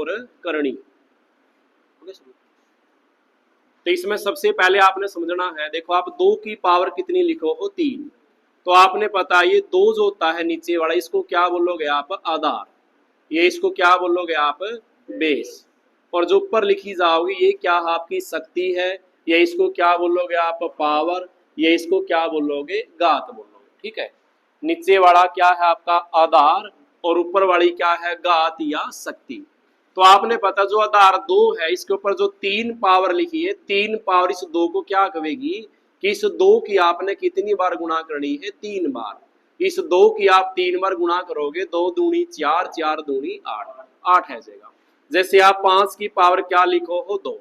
और करनी। तो इसमें सबसे पहले आपने समझना है, देखो आप 2 की पावर कितनी लिखो हो 3, तो आपने पता ये 2 जो होता है नीचे वाला, इसको क्या बोलोगे आप आधार, ये इसको क्या बोलोगे आप बेस, और जो ऊपर लिखी जाओगी ये क्या आपकी शक्ति है, ये इसको क्या बोलोगे आप पावर, ये इसको क्या बोलोगे घात बोलोगे। ठीक है, नीचे वाला क्या है आपका आधार और ऊपर वाली क्या है घात या शक्ति। तो आपने पता जो आधार 2 है इसके ऊपर जो 3 पावर लिखी है, 3 पावर इस 2 को क्या कहेगी कि इस 2 की आपने कितनी बार गुणा करनी है 3 बार। इस 2 की आप 3 बार गुणा करोगे, 2 दूनी 4, 4 दूनी 8, 8 है जाएगा। जैसे आप 5 की पावर क्या लिखो हो 2,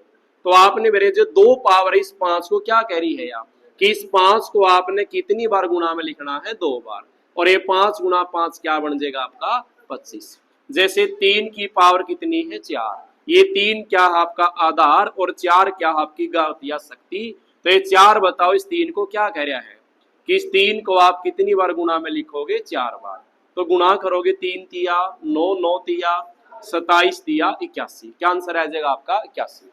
तो आपने मेरे जो 2 पावर इस 5 को क्या कह रही है आप कि इस 5 को आपने कितनी बार गुणा में लिखना है 2 बार, और ये 5 गुणा 5 क्या बन जाएगा आपका 25। जैसे 3 की पावर कितनी है 4, ये 3 क्या है आपका आधार और 4 क्या आपकी घात या शक्ति। तो ये 4 बताओ इस 3 को क्या कह रहा है कि इस 3 को आप कितनी बार गुणा में लिखोगे 4 बार। तो गुणा करोगे 3 तिया 9, 9 तिया 27 तिया 81, क्या आंसर आ जाएगा आपका 81।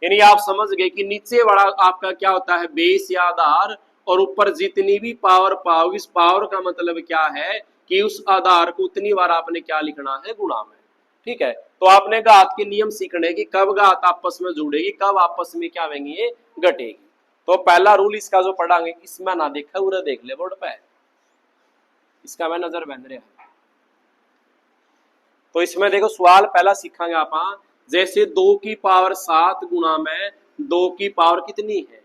यानी आप समझ गए कि नीचे वाला आपका क्या होता है बेस या आधार, और ऊपर जितनी भी पावर पाओगे इस पावर का मतलब क्या है कि उस आधार को उतनी बार आपने क्या लिखना है गुणा में। ठीक है, तो आपने घात के नियम सीखने की कब घात आपस में जुड़ेगी, कब आपस में क्या होंगी ये घटेगी। तो पहला रूल इसका जो पढ़ांगे इसमें ना देखा पूरा देख ले बोर्ड पे, इसका मैं नजर बन रहा है। तो इसमें देखो सवाल पहला सीखांगे आप, जैसे 2 की पावर 7 गुणा में 2 की पावर कितनी है,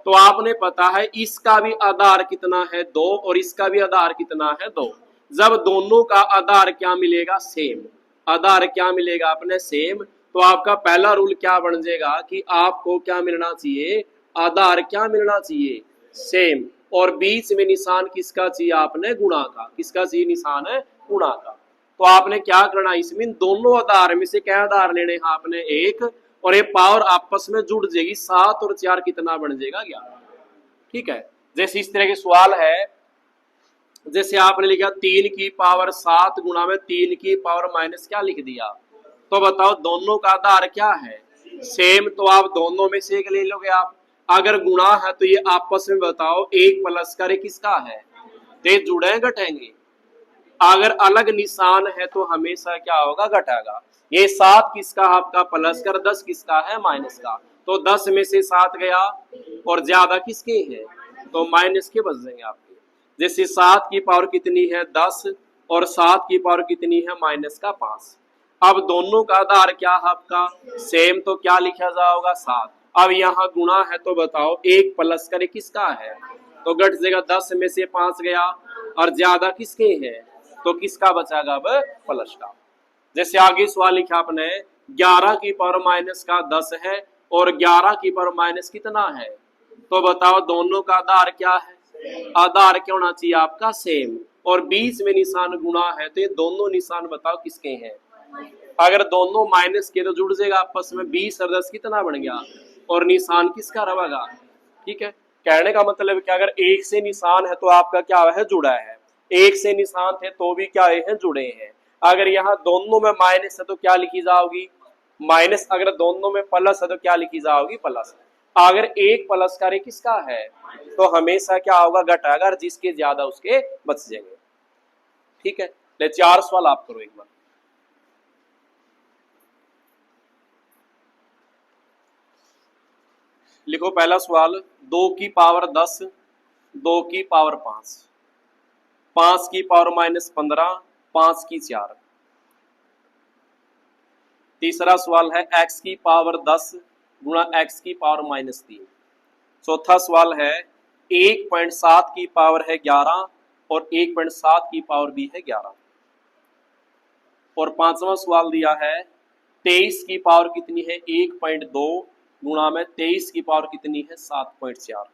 तो आपने पता है इसका भी आधार कितना है 2 और इसका भी आधार कितना है 2। जब दोनों का आधार क्या मिलेगा सेम, आधार क्या मिलेगा अपने सेम, तो आपका पहला रूल क्या बन जाएगा कि आपको क्या मिलना चाहिए आधार क्या मिलना चाहिए सेम, और बीच में निशान किसका चाहिए आपने गुणा का, किसका चाहिए निशान है गुणा का। तो आपने क्या करना इसमें दोनों आधार में से क्या आधार लेने हैं आपने एक, और ये पावर आपस में जुड़ जाएगी 7 और 4 कितना बन जाएगा 11। ठीक है, जैसे इस तरह के सवाल है, जैसे आपने लिखा 3 की पावर 7 गुणा में 3 की पावर माइनस क्या लिख दिया, तो बताओ दोनों का आधार क्या है सेम, तो आप दोनों में से एक ले लोगे आप। अगर गुणा है तो ये आपस में बताओ एक प्लस करे किसका है, ते जुड़े घटेंगे। अगर अलग निशान है तो हमेशा क्या होगा घटेगा। ये 7 किसका आपका प्लस कर, 10 किसका है माइनस का, तो 10 में से 7 गया और ज्यादा किसके है तो माइनस के बच जाएंगे आपके। जैसे 7 की पावर कितनी है 10 और 7 की पावर कितनी है माइनस का 5। अब दोनों का आधार क्या है आपका सेम, तो क्या लिखा जाएगा 7। अब यहाँ गुणा है तो बताओ एक प्लस करे किसका है, तो घट जाएगा 10 में से 5 गया और ज्यादा किसके है तो किसका बचागा अब प्लस का। जैसे आगे सवाल लिखा आपने 11 की पावर माइनस का 10 है और 11 की पावर माइनस कितना है, तो बताओ दोनों का आधार क्या है, आधार क्या होना चाहिए आपका सेम, और बीच में निशान गुणा है तो ये दोनों निशान बताओ किसके हैं। अगर दोनों माइनस के तो जुड़ जाएगा आपस में 20 और 10 कितना बन गया, और निशान किसका रहेगा। ठीक है, कहने का मतलब कि अगर एक से निशान है तो आपका क्या है जुड़ा है, एक से निशान थे तो भी क्या है जुड़े हैं। अगर यहाँ दोनों में माइनस है तो क्या लिखी जाओगी माइनस, अगर दोनों में प्लस है तो क्या लिखी जाओगी प्लस। अगर एक प्लस करे किसका है तो हमेशा क्या होगा घटा, अगर जिसके ज्यादा उसके बच जाएंगे। ठीक है, ले 4 सवाल आप करो एक बार। लिखो पहला सवाल 2 की पावर 10, 2 की पावर 5, 5 की पावर माइनस 15, 5 की 4। तीसरा सवाल है x की पावर 10 गुणा x की पावर माइनस 3। चौथा सवाल है 1.7 की पावर है 11 और 1.7 की पावर भी है 11। और पांचवा सवाल दिया है 23 की पावर कितनी है 1.2 गुणा में 23 की पावर कितनी है 7.4।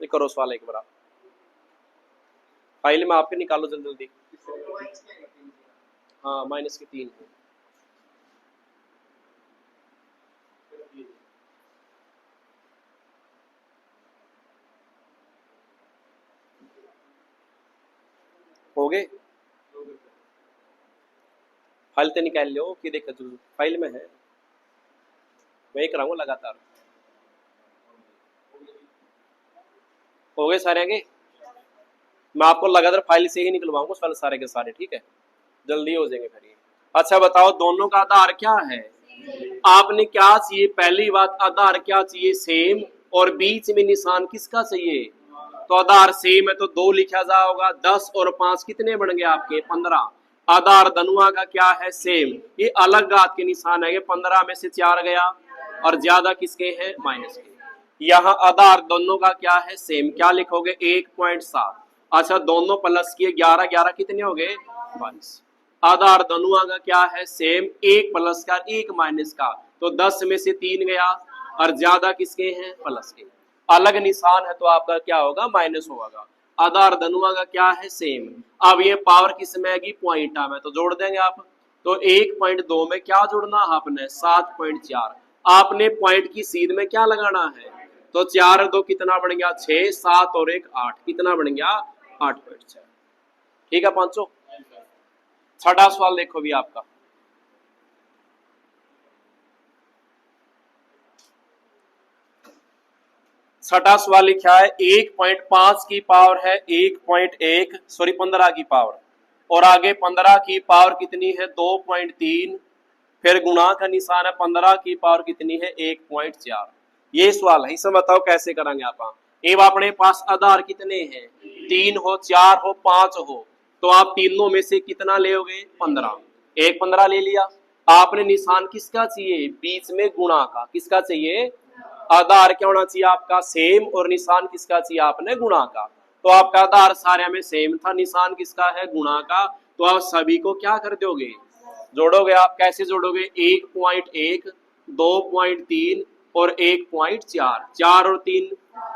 करो सवाल एक बार, फाइल में आपके निकालो जल्दी जल्दी। हाँ माइनस के 3 है। हो गए फाइल तो निकाल लो कि देखो जो फाइल में है वही कराऊंगा लगातार। हो गए सारे आगे? मैं आपको लगातार फाइल से ही निकलवाऊंगा सारे के सारे, ठीक है, जल्दी हो जाएंगे फिर ये। अच्छा बताओ दोनों का आधार क्या है? आपने क्या चाहिए? पहली बात आधार क्या चाहिए? सेम। और बीच में निशान किसका चाहिए? तो आधार सेम है तो 2 लिखा जाएगा। 10 और 5 कितने बन गए आपके? 15। आधार धनुआ का क्या है? सेम। ये अलग घात के निशान है, 15 में से 4 गया और ज्यादा किसके हैं? माइनस के। यहाँ आधार दोनों का क्या है? सेम। क्या लिखोगे? 1.7। अच्छा दोनों प्लस किए 11 11 कितने हो गए? 22। आधार धनुआ का क्या है? सेम। 1 प्लस का 1 माइनस का, तो 10 में से 3 गया और ज्यादा किसके हैं? प्लस के। अलग निशान है तो आपका क्या होगा? माइनस होगा। आधार धनुआ का क्या है? सेम। अब ये पावर किस में आएगी? पॉइंट में, तो जोड़ देंगे आप। तो 1.2 में क्या जोड़ना आपने? 7.4। आपने पॉइंट की सीध में क्या लगाना है? तो 4 और 2 कितना बन गया? 6। 7 और 1 8 कितना बन गया? 8.4। ठीक है पांचों। छठा सवाल देखो भी आपका। छठा सवाल लिखा है 1.5 की पावर है 1.1 सॉरी 15 की पावर, और आगे 15 की पावर कितनी है? 2.3। फिर गुणा का निशान है। 15 की पावर कितनी है? 1.4। ये सवाल है, इसमें बताओ कैसे करेंगे आप। अब अपने पास आधार कितने हैं? 3 हो, 4 हो, 5 हो, तो आप तीनों में से कितना लेोगे? 15। 15 ले लिया। आपने निशान किसका चाहिए? बीच में गुणा का। किसका चाहिए? आधार क्या होना चाहिए आपका? सेम। और निशान किसका चाहिए? आपने गुणा का। तो आपका आधार सारे में सेम था, निशान किसका है? गुणा का। तो आप सभी को क्या कर दोगे? जोड़ोगे। आप कैसे जोड़ोगे? 1.1 2.3 और 1.4। 4 और 3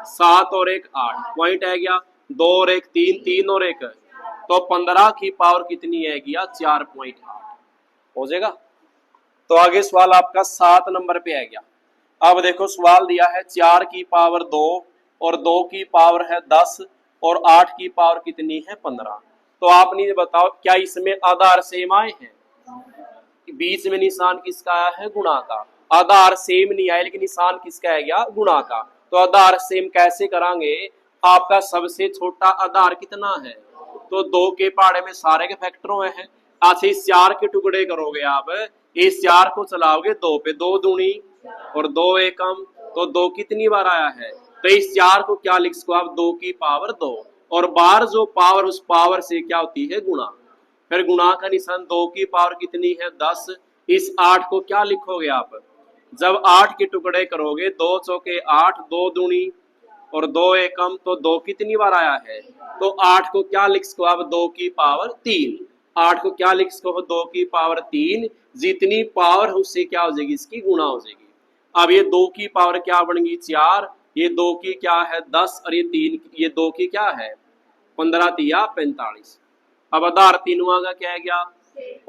7 और 1 8 पॉइंट आ गया। 2 और 1 3 3 और 1, तो 15 की पावर कितनी आएगी? 4.8 हो जाएगा। तो आगे सवाल आपका 7 नंबर पे आ गया। अब देखो सवाल दिया है 4 की पावर 2 और 2 की पावर है 10 और 8 की पावर कितनी है? 15। तो आपने ये बताओ क्या इसमें आधार सेम आए हैं? बीच में निशान किसका आया है? गुणा का। आधार सेम नहीं आया लेकिन निशान किसका है गया? गुणा का। तो आधार सेम कैसे करांगे? आपका सबसे छोटा आधार कितना है? तो 2 के पहाड़े में सारे के फैक्टरों में है। अच्छा इस 4 के टुकड़े करोगे आप, इस 4 को चलाओगे 2 पे, 2 दूनी और 2 एकम, तो 2 कितनी बार आया है? तो इस 4 को क्या लिख सको आप? 2 की पावर 2, और बार जो पावर उस पावर से क्या होती है? गुणा। फिर गुणा का निशान। 2 की पावर कितनी है? 10। इस 8 को क्या लिखोगे आप? जब 8 के टुकड़े करोगे 2 चौके 8, 2 दूनी और 2 एकम, तो 2 कितनी बार आया है? तो 8 को क्या लिख सको आप? 2 की पावर 3। 8 को क्या लिख सको? 2 की पावर 3। जितनी पावर उससे क्या हो जाएगी? इसकी गुणा हो जाएगी। अब ये 2 की पावर क्या बन गई? 4। ये 2 की क्या है? 10 और ये 3, ये 2 की क्या है? 15 तिया 45। अब आधार तीनों का क्या है गया?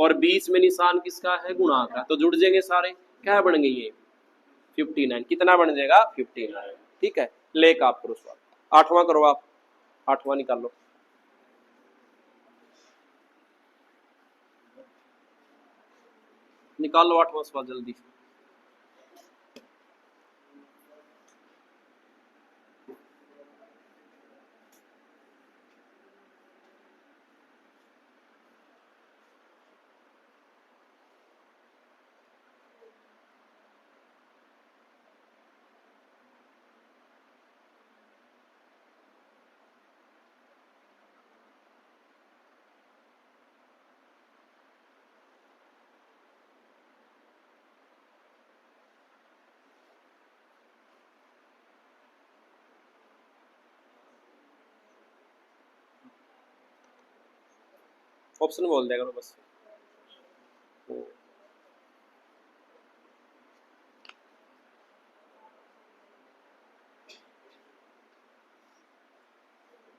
और बीच में निशान किसका है? गुणा का। तो जुड़ जाएंगे सारे। क्या बन गई ये? 59। कितना बन जाएगा? 59। ठीक है, लेक आप करो सवाल। 8वां करो आप। 8वां निकाल लो। निकाल लो 8वां सवाल जल्दी। ऑप्शन बोल दिया करो बस।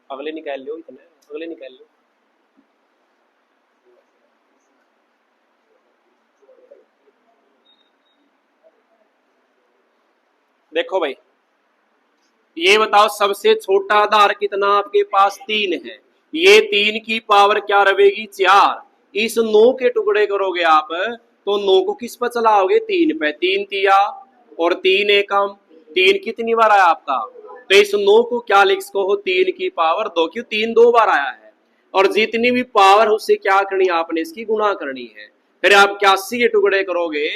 अगले निकाल लो, इतने अगले निकाल लो। देखो भाई ये बताओ सबसे छोटा आधार कितना आपके पास? 3 है। ये 3 की पावर क्या रहेगी? 4। इस 9 के टुकड़े करोगे आप तो 9 को किस पर चलाओगे, 3 पे। 3 तिया और 3 एकम, 3 कितनी बार आया आपका, तो इस 9 को क्या लिख सको हो, 3 की पावर 2, क्यों 3 2 बार आया है। और जितनी भी पावर उससे क्या करनी है आपने, इसकी गुणा करनी है। फिर आप 81 के टुकड़े करोगे,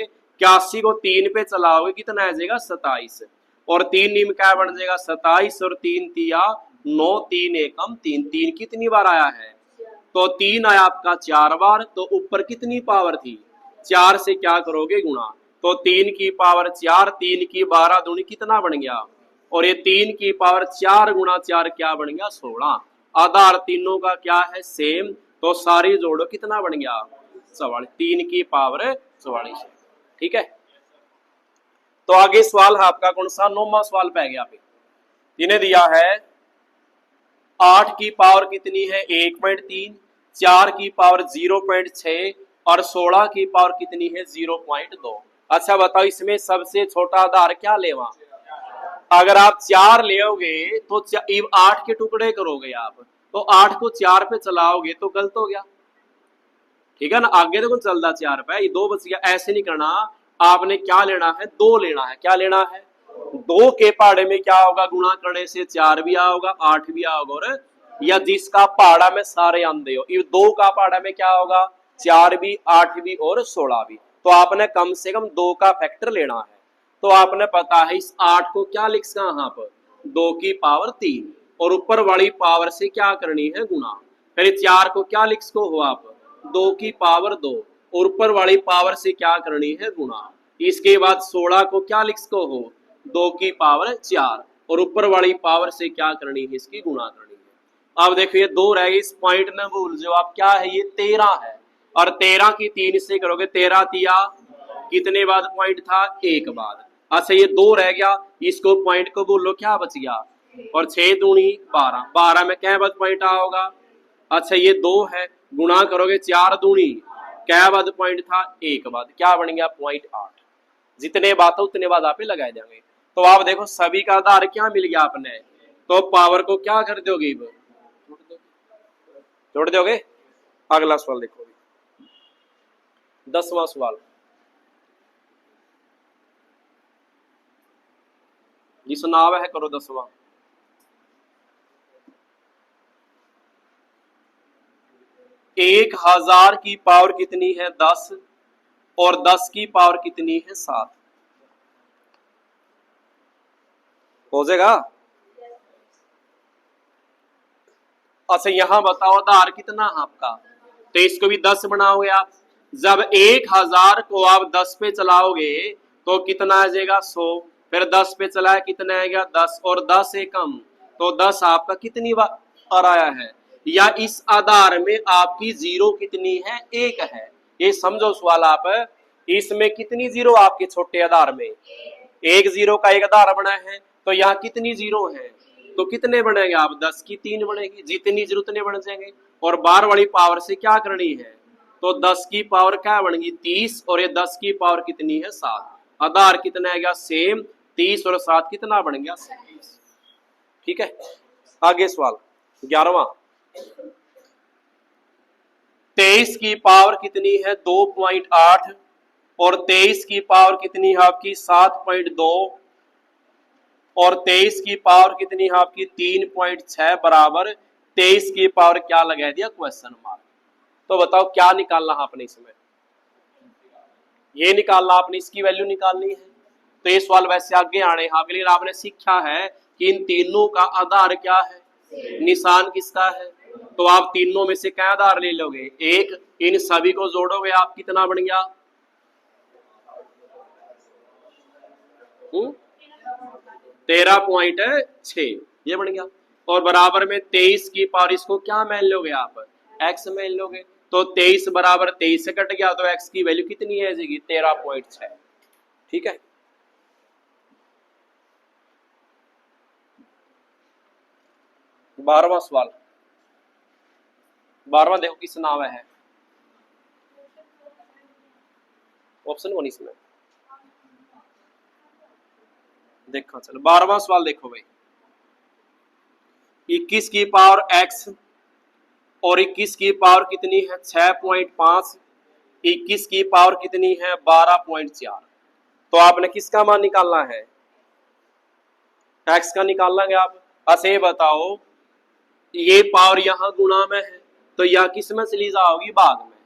81 को 3 पे चलाओगे कितना आ जाएगा, 27। और 3 नीम क्या बन जाएगा, 27 और 3 तिया 9, 3 एकम 3, 3 कितनी बार आया है, तो 3 आया आपका 4 बार। तो ऊपर कितनी पावर थी, 4 से क्या करोगे गुणा, तो 3 की पावर 4, 3 की 12 दूनी कितना बन गया, और ये 3 की पावर 4 गुणा 4 क्या बन गया, 16। आधार तीनों का क्या है, सेम, तो सारी जोड़ो कितना बन गया, 44, 3 की पावर 44। ठीक है, तो आगे सवाल है आपका कौन सा, 9वां सवाल पे गया पे, इन्हें दिया है 8 की पावर कितनी है, 1.3, 4 की पावर 0.6 और 16 की पावर कितनी है, 0.2। अच्छा बताओ इसमें सबसे छोटा आधार क्या लेवा, अगर आप 4 लेओगे तो 8 के टुकड़े करोगे आप, तो 8 को 4 पे चलाओगे तो गलत हो गया, ठीक है ना, आगे तो चलता 4 पे, ये 2 बच गया। ऐसे नहीं करना, आपने क्या लेना है, 2 लेना है। क्या लेना है, 2 के पहाड़े में क्या होगा, गुणा करने से 4 भी आओगा, 8 भी आओगा, और या जिसका पहाड़ा में सारे आंदे हो, ये 2 का पहाड़ा में क्या होगा, 4 भी, 8 भी और 16 भी। तो आपने कम से कम 2 का फैक्टर लेना है। तो आपने पता है इस 8 को क्या लिख सका यहाँ पर, 2 की पावर 3, और ऊपर वाली पावर से क्या करनी है, गुणा। फिर 4 को क्या लिख सको हो आप, 2 की पावर 2, और ऊपर वाली पावर से क्या करनी है, गुणा। इसके बाद 16 को क्या लिख सको हो, 2 की पावर 4, और ऊपर वाली पावर से क्या करनी है, इसकी गुणा करनी है। अब देखो ये 2 रह गई, इस पॉइंट न भूल जाओ आप, क्या है ये 13 है, और 13 की 3 से करोगे, 13 तिया कितने बाद पॉइंट था, 1 बाद। अच्छा ये 2 रह गया, इसको पॉइंट को बोलो क्या बच गया, और 6 दूनी 12, 12 में क्या बाद पॉइंट आ होगा। अच्छा ये 2 है, गुणा करोगे 4 दूनी क्या बाद पॉइंट था, 1 बाद, क्या बन गया, 0.8। जितने बात हो उतने बाद आप ही लगाए देंगे। तो आप देखो सभी का आधार क्या मिल गया आपने, तो पावर को क्या कर दोगे, जोड़ दोगे। अगला सवाल देखो, 10वां सवाल, जी सुनाव है, करो 10वां। 1000 की पावर कितनी है, 10, और 10 की पावर कितनी है, 7। हो जाएगा। अच्छा यहां बताओ आधार कितना है आपका, तो इसको भी 10 बनाओगे आप। जब 1000 को आप 10 पे चलाओगे तो कितना आ जाएगा, 100। फिर 10 पे चलाया कितना आएगा, 10, और 10 से कम, तो 10 आपका कितनी बार आया है, या इस आधार में आपकी जीरो कितनी है, 1 है। ये समझो सवाल आप, इसमें कितनी जीरो आपके छोटे आधार में, 1 जीरो का एक आधार बना है, तो यहाँ कितनी जीरो है, तो कितने बनेंगे आप, 10 की 3 बनेगी, जितनी जरूरत उतने बन जाएंगे। और बार वाली पावर से क्या करनी है, तो 10 की पावर क्या बनेगी, 30, और ये 10 की पावर कितनी है, 7। आधार कितना आ गया, सेम, 30 और 7 कितना बन गया, 27। ठीक है, आगे सवाल 11वां, 23 की पावर कितनी है, 2.8, और 23 की पावर कितनी है आपकी, 7.2, और 23 की पावर कितनी है आपकी, 3.6 बराबर 23 की पावर क्या लगा दिया, क्वेश्चन मार्क। तो बताओ क्या निकालना है आपने इसमें, ये निकालना आपने, इसकी वैल्यू निकालनी है। तो ये सवाल वैसे आगे आने हैं, लेकिन आपने सीखा है कि इन तीनों का आधार क्या है, निशान किसका है, तो आप तीनों में से क्या आधार ले लोगे, एक, इन सभी को जोड़ोगे आप कितना बन गया, 13.6, ये बन गया। और बराबर में 23 की पावर, इसको क्या मान लोगे आप, एक्स मान लोगे। तो 23 बराबर 23 से कट गया, तो एक्स की वैल्यू कितनी है, 13.6। ठीक है, बारहवां सवाल, 12वां देखो किस नाम है, ऑप्शन 1 इसमें देखो। चलो 12वां सवाल देखो भाई, 21 की पावर x और 21 की पावर कितनी है 6.5, 21 की पावर कितनी है 12.4। तो आपने किसका मान निकालना है, x का निकालना है आप। अच्छा ये बताओ ये पावर यहां गुणा में है तो यह किस में चली जाओगी भाग में,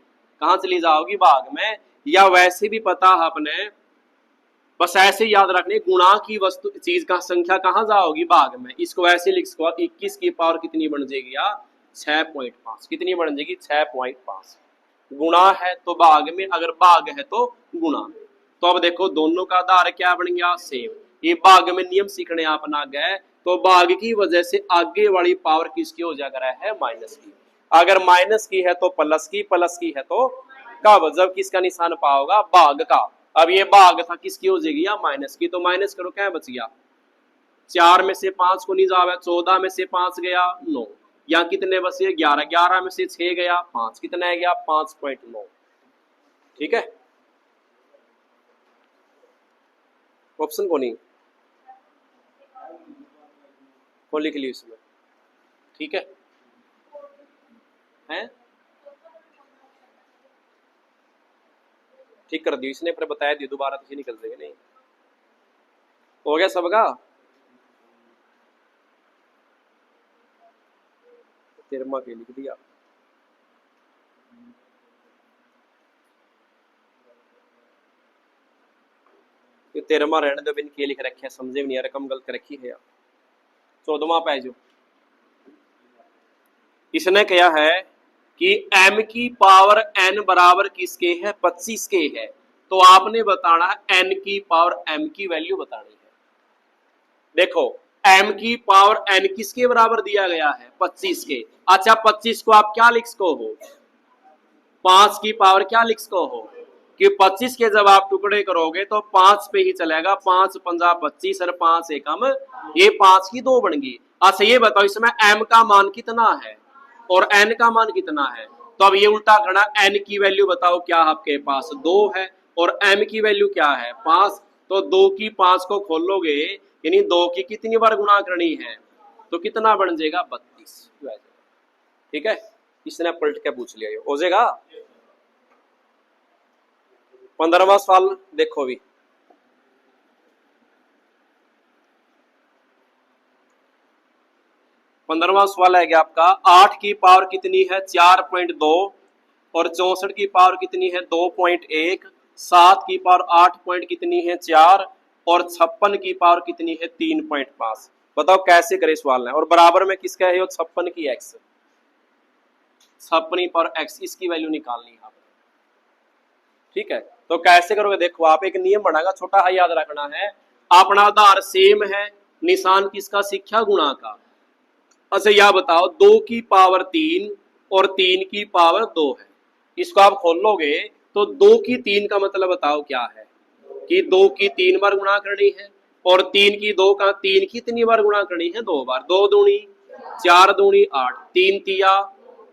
कहां चली जाओगी भाग में, या वैसे भी पता है अपने, बस ऐसे याद रखने गुणा की वस्तु चीज का संख्या कहां जाओगी भाग में, इसको ऐसे लिख सको 21 की पावर कितनी बन जाएगी या 6.5, कितनी बन जाएगी 6.5। गुणा है तो भाग में, अगर भाग है तो गुणा में। तो अब देखो दोनों का आधार क्या बन गया सेम। ये भाग में नियम सीखने आप ना गए तो भाग की वजह से आगे वाली पावर किसकी हो जाकर है माइनस की, अगर माइनस की है तो प्लस की, प्लस की है तो कब जब किसका निशान पाओगा भाग का। अब ये भाग था किसकी हो जाएगी या माइनस की, तो माइनस करो क्या बच गया 4 में से 5 को नहीं जावे, 14 में से 5 गया 9, या कितने बचे 11, 11 में से 6 गया 5, कितना है गया 5.9। ठीक है ऑप्शन को नहीं को लिख ली इसमें, ठीक है हैं ठीक कर दी इसने, पर बताया दी दोबारा तो निकल जाएगा नहीं। हो गया सबका, तेरमा के लिख दिया। तेरमा रहने दो, बिन के लिख रखे है समझे भी नहीं, रकम गलत रखी है यार। 14वां पेज इसने क्या है कि m की पावर n बराबर किसके है 25 के है, तो आपने बताना है n की पावर m की वैल्यू बतानी है। देखो m की पावर n किसके बराबर दिया गया है 25 के। अच्छा 25 को आप क्या लिख सको हो 5 की पावर क्या लिख सको हो कि 25 के जब आप टुकड़े करोगे तो 5 पे ही चलेगा, 5 पंजा 25 और 5 एकम ये 5 की 2 बन गई। अच्छा ये बताओ इसमें m का मान कितना है और n का मान कितना है, तो अब ये उल्टा करना, n की वैल्यू बताओ क्या आपके पास 2 है और m की वैल्यू क्या है 5, तो 2 की 5 को खोलोगे यानी 2 की कितनी बार गुणा करनी है, तो कितना बन जाएगा 32। ठीक है इसने पलट के पूछ लिया, ये हो जाएगा। 15वां सवाल देखो भी, पंद्रहवां सवाल है आपका 8 की पावर कितनी है 4.2 और 64 की पावर कितनी है 2.1, 7 की पावर 8 पॉइंट कितनी है 4 और 56 की पावर कितनी है 3.5। बताओ कैसे करे सवाल है, और बराबर में किसका है 56 की x, 56 पावर x, इसकी वैल्यू निकालनी है। ठीक है तो कैसे करोगे, देखो आप एक नियम बनाएगा छोटा है याद रखना है, अपना आधार सेम है, निशान किसका सीखा गुणा का। अच्छा यह बताओ 2 की पावर 3 और 3 की पावर 2 है, इसको आप खोलोगे तो 2 की 3 का मतलब बताओ क्या है कि 2 की 3 बार गुणा करनी है और 3 की 2 का 3 की कितनी बार गुणा करनी है 2 बार, 2 दूनी 4 दूनी 8, 3 तिया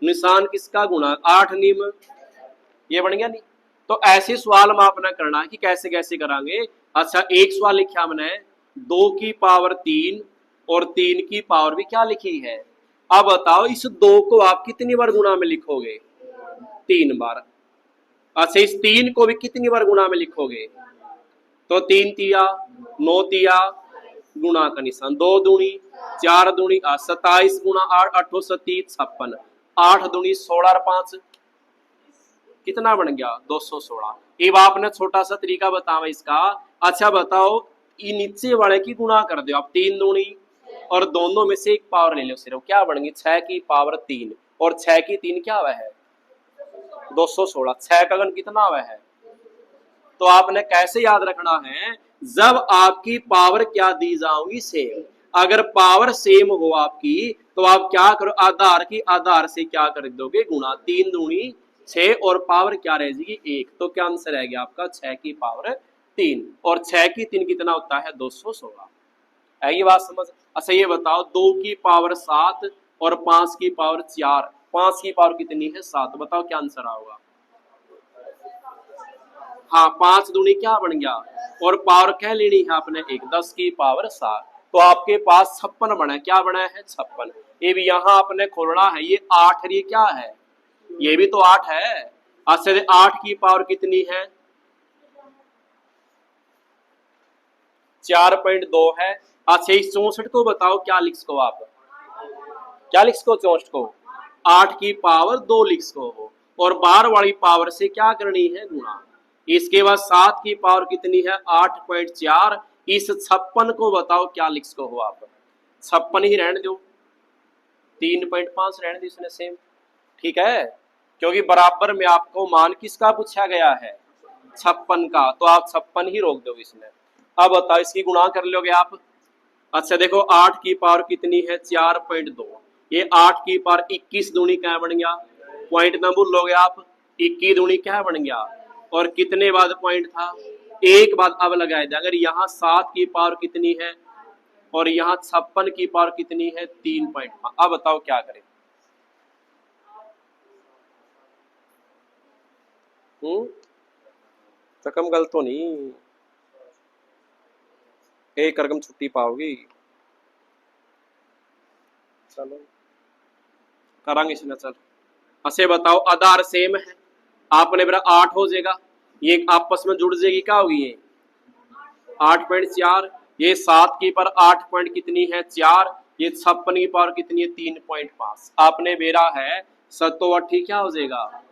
निशान किसका गुणा 8 निम, ये बन गया नहीं। तो ऐसे सवाल में अपना करना है कि कैसे कैसे करांगे। अच्छा एक सवाल लिखा हमने 2 की पावर 3 और 3 की पावर भी क्या लिखी है, अब बताओ इस 2 को आप कितनी बार गुणा में लिखोगे 3 बार। अच्छा इस 3 को भी कितनी बार गुणा में लिखोगे, तो 3 तिया 9 तिया गुणा का निशान 2 दूनी 4 दूनी 27 गुणा 8 8 37 56, 8 दूनी 16 और 5 कितना बन गया 216। अब आपने छोटा सा तरीका बताओ इसका। अच्छा बताओ ये नीचे वाले की गुणा कर दो आप 3 दूनी और दोनों में से एक पावर ले लो सिर्फ, क्या बन गई 6 की पावर 3 और 6 की 3 क्या हुआ है 216, 6 का घन कितना हुआ है। तो आपने कैसे याद रखना है, जब आपकी पावर क्या दी जाओगी सेम, अगर पावर सेम हो आपकी तो आप क्या करो आधार की आधार से क्या कर दोगे गुणा, 3 दूनी 6 और पावर क्या रह जाएगी 1, तो क्या आंसर रह गया आपका 6 की पावर 3 और 6 की 3 कितना होता है 216। है ये बात समझ। अच्छा ये बताओ 2 की पावर 7 और 5 की पावर 4, 5 की पावर कितनी है 7, बताओ क्या आंसर आएगा। हाँ 5 दूनी क्या बन गया और पावर क्या लेनी है आपने 1, 10 की पावर 7, तो आपके पास 56 बना है। क्या बना है? 56। ये भी यहाँ आपने खोलना है, ये 8 है, ये क्या है? ये भी तो 8 है। अच्छा 8 की पावर कितनी है? 4.2 है। अच्छा इस 64 को बताओ क्या लिख सको आप? क्या लिख सको 64 को? 8 की पावर 2 लिख सको हो, और बाहर वाली पावर से क्या करनी है? गुणा। इसके बाद 7 की पावर कितनी है? 8.4। इस 56 को बताओ क्या लिख सको हो आप? 56 ही रहने दो, 3.5 रहने दो, इसने सेम। ठीक है, क्योंकि बराबर में आपको मान किसका पूछा गया है? 56 का, तो आप 56 ही रोक दो इसमें। अब बताओ इसकी गुणा कर लोगे आप? अच्छा देखो 8 की पावर कितनी है? 4.2। ये 8 की पावर 21 दूनी क्या बन गया? पॉइंट ना भूलोगे आप, 21 दूनी क्या बन गया? और कितने बाद पॉइंट था? एक बाद अब लगाए थे। अगर यहाँ 7 की पावर कितनी है और यहाँ 56 की पावर कितनी है? 3.5। अब बताओ क्या करें? रकम गलत तो नहीं, एक रकम छुट्टी पाओगी। चलो करांगे इसमें। चल अच्छे बताओ, आधार सेम है, आपने मेरा 8 हो जाएगा, ये आपस में जुड़ जाएगी, क्या होगी ये? 8.4। ये 7 की पर 8 पॉइंट कितनी है? 4। ये 56 की पावर कितनी है? 3.5। आपने मेरा है 7 क्या हो जाएगा?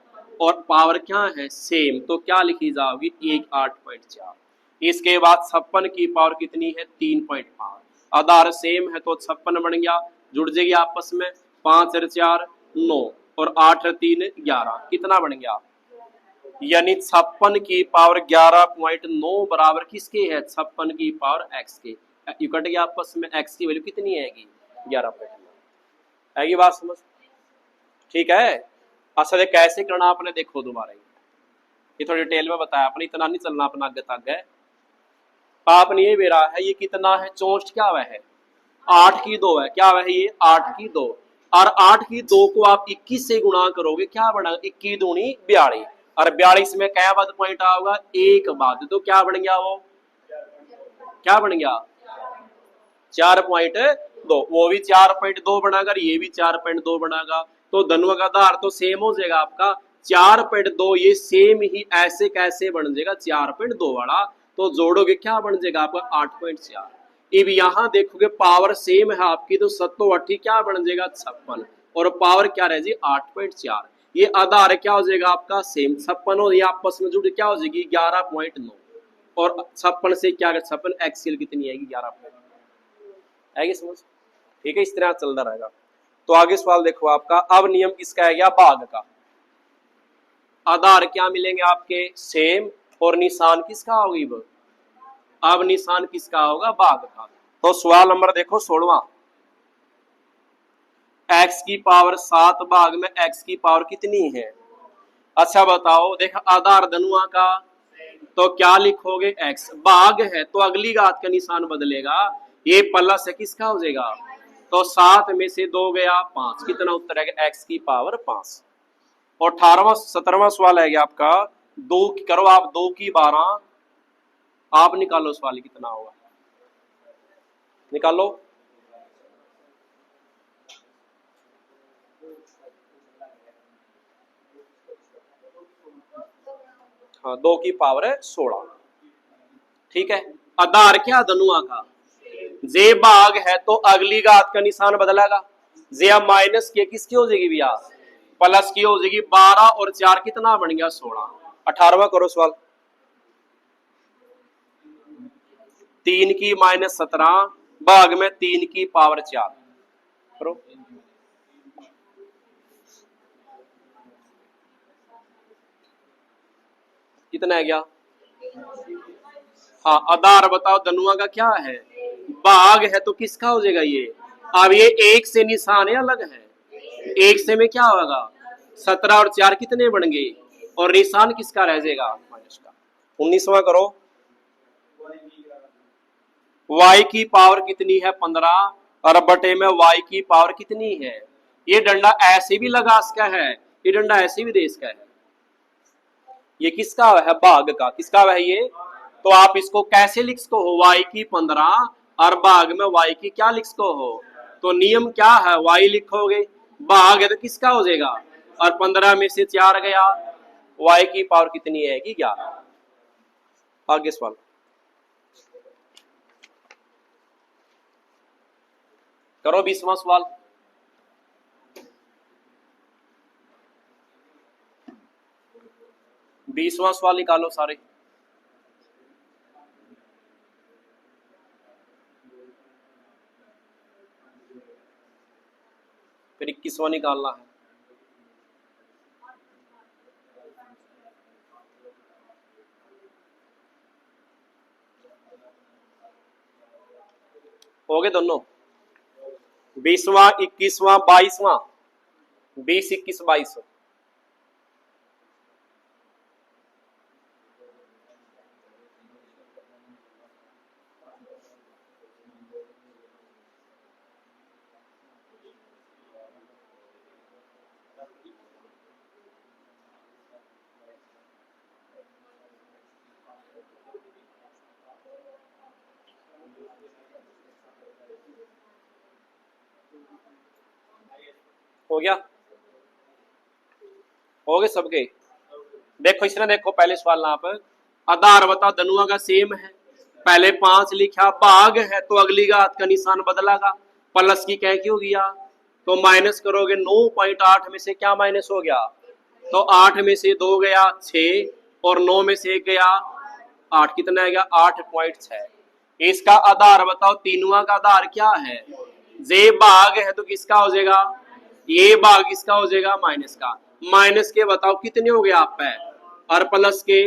और पावर क्या है? सेम, तो क्या लिखी जाओगी? 1 8.4। इसके बाद 56 की पावर कितनी है? 3.5। आधार सेम है तो 56 बन गया, जुड़ जाएगी आपस में। 5 और 4 9, और 8 और 3 11। कितना बन गया? यानी 56 की पावर 11.9 बराबर किसके है? 56 की पावर x के। यू कट गया आपस में, x की वैल्यू कितनी आएगी? 11.9। आएगी बात समझ? ठीक है। असल कैसे करना आपने देखो दोबारा, ये थोड़ी डिटेल में बताया आपने, इतना नहीं चलना अपना आगे तक है। आपने ये बेरा है, ये कितना है? 64 क्या वह है? 8 की 2 है। क्या वह है ये? 8 की 2। और 8 की 2 को आप 21 से गुणा करोगे, क्या बना? 21 दूनी 42। और 42 में क्या बाद पॉइंट आओगा? एक बाद, तो क्या बन गया वो? क्या बन गया? 4.2। वो भी 4.2 बनागा, ये भी 4.2 बनागा, तो दोनों का आधार तो सेम हो जाएगा आपका 4.2। ये सेम ही ऐसे कैसे बन जाएगा? 4.2 वाला, तो जोड़ोगे क्या बन जाएगा आपका? 8.4। अब यहाँ देखोगे पावर सेम है आपकी, तो 7 क्या बन जाएगा? 56। और पावर क्या रह जाएगी? 8.4। ये आधार क्या हो जाएगा आपका? सेम। 56 और ये आपस में जुड़ क्या हो जाएगी? 11.9। और 56 से क्या? 56 एक्सीएल कितनी आएगी? 11.9 आएगी समझ? ठीक है, इस तरह चलता रहेगा। तो आगे सवाल देखो आपका। अब नियम किसका है गया? भाग का। आधार क्या मिलेंगे आपके? सेम। और निशान किसका होगी? अब निशान किसका होगा? भाग का। तो सवाल नंबर देखो 16। x की पावर 7 भाग में x की पावर कितनी है? अच्छा बताओ, देखो आधार धनुआ का, तो क्या लिखोगे? x। भाग है तो अगली घात का निशान बदलेगा, ये प्लस है, किसका हो जाएगा? तो 7 में से 2 गया 5। कितना उत्तर है? x की पावर 5। और 17वां सवाल है आपका। 2 करो आप, 2 की 12। आप निकालो सवाल कितना होगा, निकालो। हाँ 2 की पावर है 16। ठीक है, आधार क्या? धनुआ का। जे भाग है तो अगली घात का निशान बदलेगा। जे माइनस के किसकी हो जाएगी भैया? प्लस की हो जाएगी। 12 और 4 कितना बन गया? 16। 18वां करो सवाल। 3 की माइनस 17 भाग में 3 की पावर 4 करो। कितना है गया? हाँ आधार बताओ धनुआ का क्या है? भाग है तो किसका हो जाएगा ये? अब ये एक से निशान है अलग है, एक से में क्या होगा? 17 और 4 कितने बन गए? और निशान किसका रह जाएगा? माइनस का। 19वां करो। y की पावर कितनी है? 15। और बटे में y की पावर कितनी है? ये डंडा ऐसे भी लगा सका है, ये डंडा ऐसे भी दे सका है। ये किसका है? भाग का। किसका है ये? तो आप इसको कैसे लिख सको हो? y की 15 और भाग में y की क्या लिखो हो, तो नियम क्या है, y लिखोगे, भाग है तो किसका हो जाएगा, और 15 में से 4 गया, y की पावर कितनी आएगी 11। आगे सवाल करो 20वां सवाल। बीसवां सवाल निकालो सारे। फिर 21वां निकालना है। हो गए दोनों, 20वां 21वां 22वां, 20 21 22। हो गया, हो गए सबके। देखो इसने, देखो पहले सवाल यहाँ पर आधार बता दनुआ का सेम है, पहले 5 लिखा, भाग है तो अगली का हाथ का निशान बदलागा, प्लस की क्या क्यों गया, तो माइनस करोगे 9.8 में से क्या माइनस हो गया, तो 8 में से 2 गया 6, और 9 में से 1 गया 8, कितना आ गया 8.6। इसका आधार बताओ, तीनवा का आधार क्या है, जे भाग है तो किसका हो जाएगा, ये भाग किसका हो जाएगा माइनस का, माइनस के बताओ कितने हो गए आप पे, और प्लस के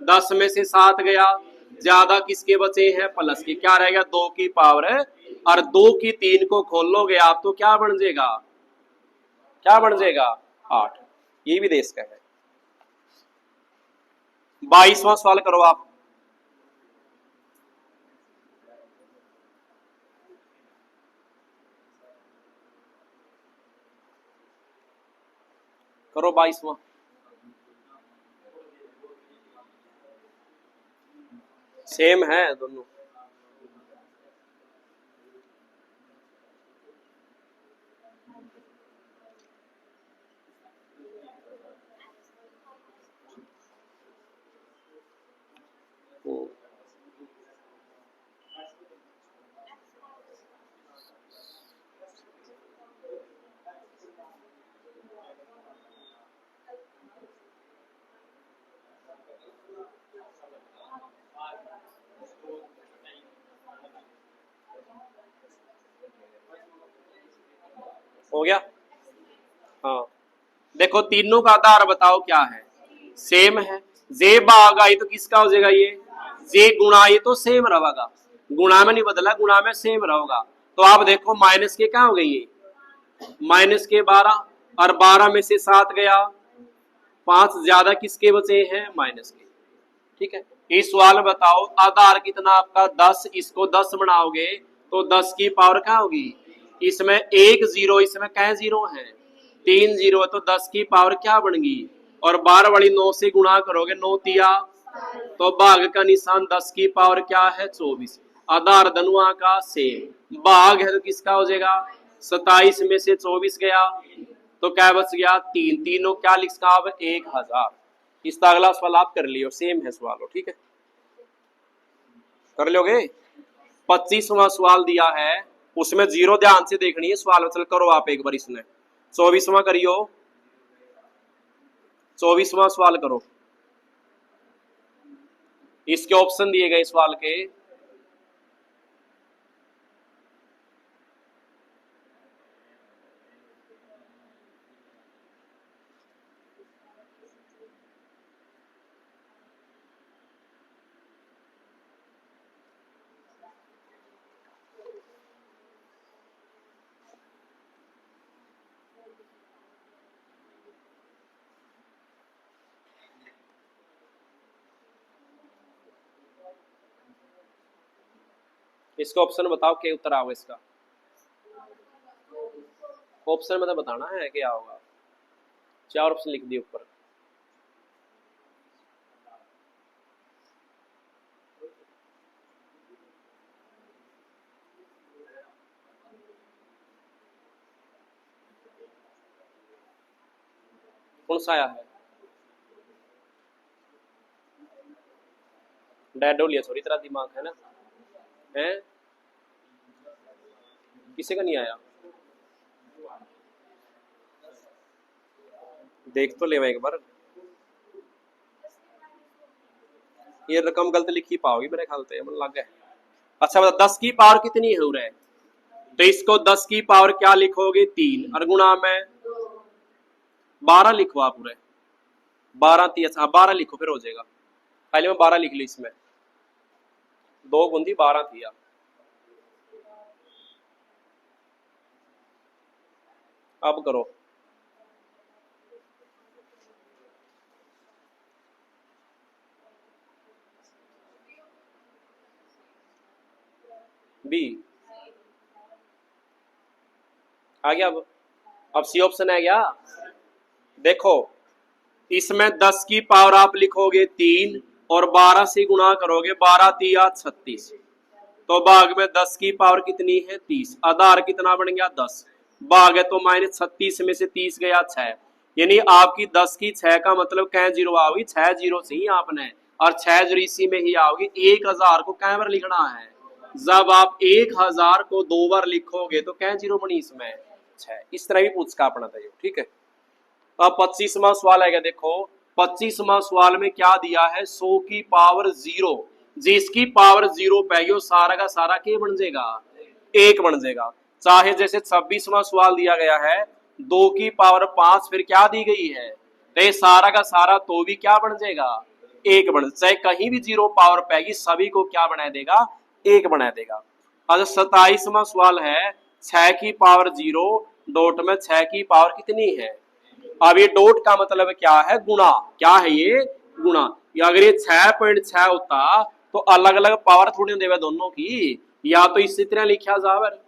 10 में से 7 गया, ज्यादा किसके बचे हैं प्लस के, क्या रहेगा 2 की पावर है, और 2 की 3 को खोल लोगे आप तो क्या बन जाएगा, क्या बन जाएगा 8। ये भी देश का है। 22वां सवाल करो आप। करो 22वां। सेम है दोनों। हो गया, हाँ देखो तीनों का आधार बताओ क्या है, सेम है, जे भाग आई तो किसका हो जाएगा ये, जे गुणा ये तो सेम रहेगा, गुणा में नहीं बदला, गुणा में सेम रहेगा। तो आप देखो माइनस के क्या हो गई ये, माइनस के 12, और 12 में से 7 गया, 5 ज्यादा किसके बचे हैं माइनस के। ठीक है, इस सवाल में बताओ आधार कितना आपका 10, इसको 10 बनाओगे तो 10 की पावर क्या होगी, इसमें एक जीरो, इसमें क्या जीरो है 3 जीरो, तो 10 की पावर क्या बनेगी, और 12 वाली 9 से गुणा करोगे 9 तिया, तो भाग का निशान 10 की पावर क्या है 24। आधार धनुआ का सेम, भाग है तो किसका हो जाएगा, 27 में से 24 गया तो क्या बच गया 3, तीनों क्या लिखा अब 1000। इसका अगला सवाल आप कर लियो, सेम है सवाल, ठीक है कर लोगे। 25वां सवाल दिया है, उसमें जीरो ध्यान से देखनी है सवाल, चल करो आप एक बार इसने। 24वां करियो, 24वां सवाल करो, इसके ऑप्शन दिए गए सवाल के। इसका ऑप्शन बताओ क्या उत्तर आओगे इसका, ऑप्शन मतलब बताना है क्या होगा, 4 ऑप्शन लिख दिए ऊपर। कौन सा आया है? डेड हो लिया, थोड़ी तरह दिमाग है ना है। किसी का नहीं आया, देख तो ले एक बार। ये रकम गलत लिखी पाओगी मेरे ख्याल से, मन लग गया। अच्छा बता, 10 की पावर कितनी है उरे? तो इसको 10 की पावर क्या लिखोगे? 3, और गुणा में 12 लिखो आप उरे। 12 थी, अच्छा 12 लिखो फिर हो जाएगा। पहले मैं 12 लिख ली, इसमें 2 गुंदी 12 थी आप। अब करो। बी आ गया। अब सी ऑप्शन है क्या? देखो, इसमें 10 की पावर आप लिखोगे 3 और 12 से गुणा करोगे, 12 तिया 36। तो भाग में 10 की पावर कितनी है? 30। आधार कितना बन गया? 10। भाग है तो -36 में से 30 गया 6। यानी आपकी 10 की 6 का मतलब कै जीरो आओगी? 6 जीरो से ही आपने, और 6 जीरो इसी में ही आओगी। 1000 को कै बार लिखना है? जब आप 1000 को 2 बार लिखोगे तो कै जीरो बनी इसमें? 6। इस तरह भी पूछ का अपना था, ठीक है। अब 25वां सवाल है, देखो 25वां सवाल में क्या दिया है? 100 की पावर 0, जिसकी पावर 0 पे वो सारा का सारा क्या बन जाएगा? 1 बन जाएगा। चाहे जैसे 26वां सवाल दिया गया है 2 की पावर 5, फिर क्या दी गई है? तो ये सारा का सारा तो भी क्या बन जाएगा? 1 बन, चाहे कहीं भी 0 पावर पैगी सभी को क्या बना देगा? 1 बना देगा। अच्छा 27वां सवाल है 6 की पावर 0 डॉट में 6 की पावर कितनी है? अब ये डॉट का मतलब क्या है? गुणा। क्या है ये? गुणा। अगर ये 6.6 होता तो अलग अलग पावर थोड़ी देवे दोनों की, या तो इसी तरह लिखा जावर,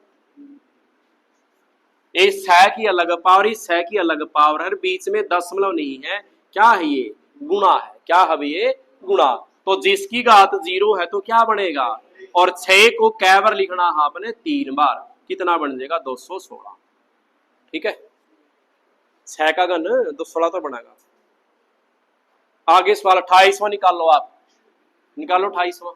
ये 6 की अलग पावर, इस 6 की अलग पावर है, बीच में दशमलव नहीं है। क्या है ये? गुणा है। क्या है ये? गुणा। तो जिसकी घात 0 है तो क्या बनेगा? और 6 को कै बार लिखना है आपने? 3 बार। कितना बन जाएगा? 216। ठीक है, 6 का घन 216 तो बनेगा। आगे सवाल 28वां निकाल लो आप, निकालो 28वां।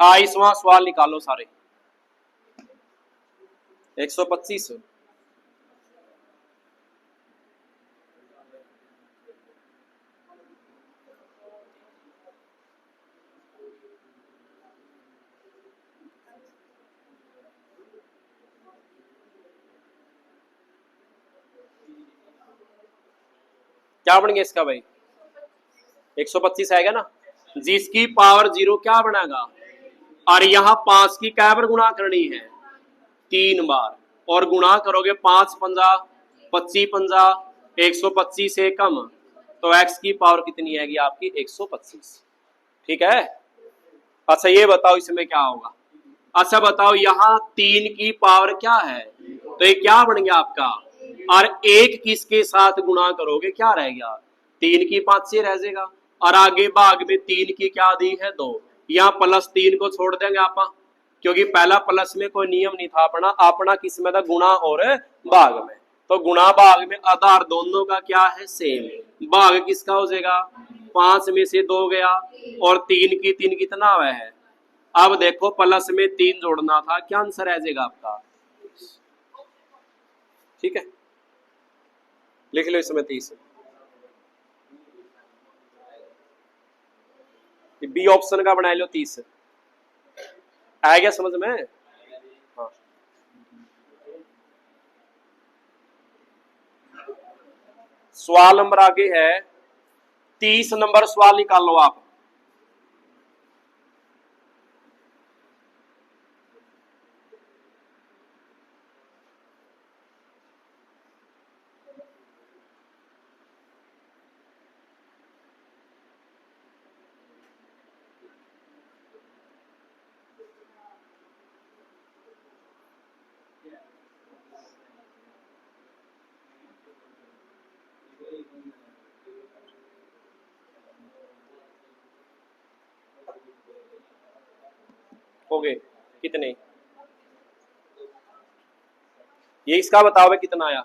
28वां सवाल निकालो सारे। 125। क्या बन गया इसका भाई? 125 आएगा ना। जिसकी पावर 0 क्या बनेगा? और यहाँ 5 की कै बार गुणा करनी है? 3 बार। और गुणा करोगे 5 पंजा 25 पंजा 125 से कम, तो x की पावर कितनी आएगी आपकी? 125। ठीक है। अच्छा ये बताओ इसमें क्या होगा? अच्छा बताओ, यहाँ 3 की पावर क्या है? तो ये क्या बन गया आपका? और 1 किसके साथ गुणा करोगे क्या रह गया? 3 की 5 से रह जाएगा। और आगे भाग में 3 की क्या दी है? 2। यहाँ +3 को छोड़ देंगे आप, क्योंकि पहला प्लस में कोई नियम नहीं था अपना। अपना किस में था? गुणा और भाग में। तो गुणा भाग में आधार दोनों का क्या है? सेम। भाग किसका हो जाएगा? 5 में से 2 गया, और 3 की 3 कितना हुआ है? अब देखो प्लस में 3 जोड़ना था, क्या आंसर आ जाएगा आपका? ठीक है, लिख लो इसमें 30। बी ऑप्शन का बना लो 30। आ गया समझ में? हाँ। सवाल नंबर आगे है 30 नंबर सवाल निकाल लो आप। हो गए कितने? ये इसका बताओ भाई कितना आया।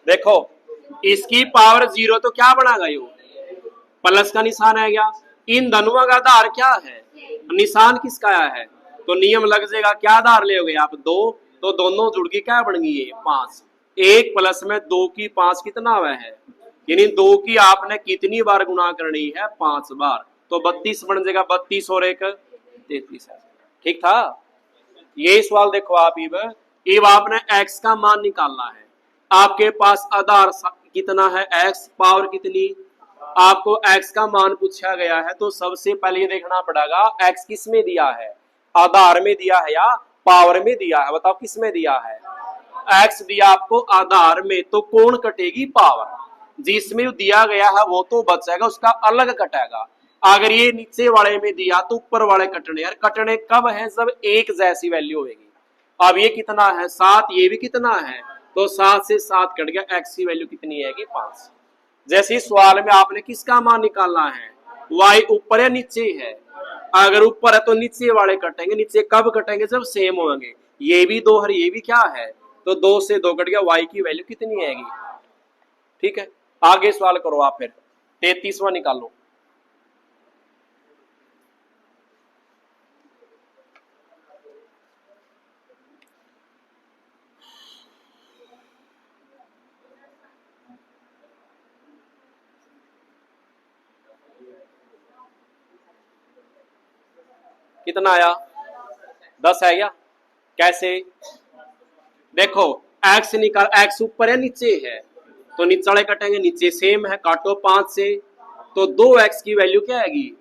देखो इसकी पावर 0 तो क्या बना गई हो, प्लस का निशान है गया। इन दोनों का आधार क्या है, निशान किसका है, तो नियम लग जाएगा। क्या आधार ले आप 2, तो दोनों जुड़ के क्या बन गई है 5। 1 प्लस में 2 की 5 कितना हुआ है, यानी 2 की आपने कितनी बार गुणा करनी है, 5 बार। तो 32 बन जाएगा, 32 और 1 33 है। ठीक था। ये सवाल देखो आप, इब आपने x का मान निकालना है। आपके पास आधार कितना है, x पावर कितनी, आपको x का मान पूछा गया है। तो सबसे पहले ये देखना पड़ेगा x किस में दिया है, आधार में दिया है या पावर में दिया है, बताओ किस में दिया है। x दिया आपको आधार में, तो कौन कटेगी, पावर। जिसमें दिया गया है वो तो बचेगा, उसका अलग कटेगा। अगर ये नीचे वाले में दिया तो ऊपर वाले कटने, यार कटने कब है, जब एक जैसी वैल्यू होगी। अब ये कितना है 7, ये भी कितना है, तो 7 से 7 कट गया, x की वैल्यू कितनी है 5। जैसे इस सवाल में आपने किसका मान निकालना है, y ऊपर या नीचे है। अगर ऊपर है तो नीचे वाले कटेंगे, नीचे कब कटेंगे, जब सेम होंगे। ये भी 2 है, ये भी क्या है, तो 2 से 2 कट गया, y की वैल्यू कितनी आएगी। ठीक है, आगे सवाल करो आप फिर 33वां निकालो। कितना आया, 10 है क्या, कैसे, देखो x निकाल, x ऊपर है नीचे है, तो नीचे वाले कटेंगे, नीचे सेम है, काटो 5 से, तो 2x की वैल्यू क्या आएगी।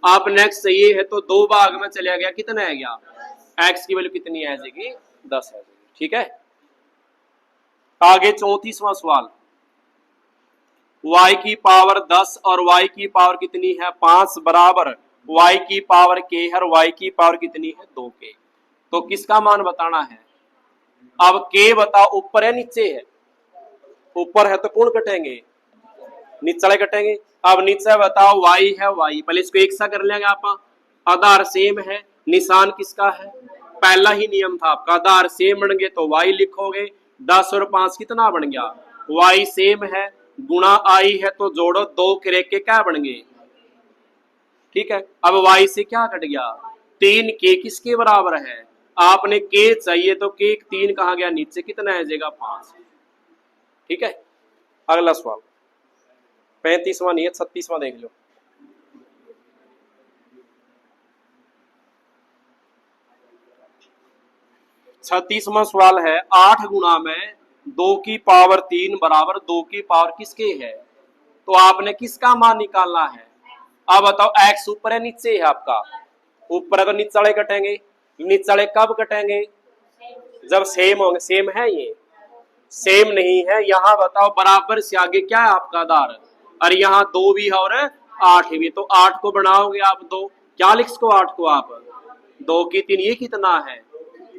आप नेक्स्ट ये है तो 2 भाग में चला गया, कितना है गया, x की वैल्यू कितनी आ जाएगी, 10 है। ठीक है, आगे 34वां सवाल। y की पावर 10 और y की पावर कितनी है 5 बराबर y की पावर k है, और y की पावर कितनी है 2k। तो किसका मान बताना है। अब k बताओ ऊपर है नीचे है, ऊपर है तो कौन कटेंगे, नीचे वाले कटेंगे। अब नीचे बताओ y है, y पहले इसको एक सा कर लेंगे आप। आधार सेम है, निशान किसका है, पहला ही नियम था आपका, आधार सेम बन गए तो y लिखोगे। 10 और 5 कितना बन गया, y सेम है, गुणा i है तो जोड़ो, 2 करे के क्या बन गए। ठीक है, अब y से क्या कट गया, 3k किसके बराबर है, आपने k चाहिए तो k 3 कहा गया नीचे, कितना आ जाएगा 5। ठीक है, अगला सवाल 35वां नहीं है, 36वां देख लो। छत्तीसवां सवाल है, 8 गुणा में 2 की पावर 3 बराबर 2 की पावर किसके है। तो आपने किसका मान निकालना है। अब बताओ x ऊपर है नीचे है, आपका ऊपर है तो नीचे वाले कटेंगे, नीचे वाले कब कटेंगे, जब सेम होंगे। सेम है, ये सेम नहीं है। यहाँ बताओ बराबर से आगे क्या है आपका आधार, और यहाँ 2 भी है और 8 भी, तो 8 को बनाओगे आप 2, क्या लिख सको 8 को आप, 2 की 3, ये कितना है,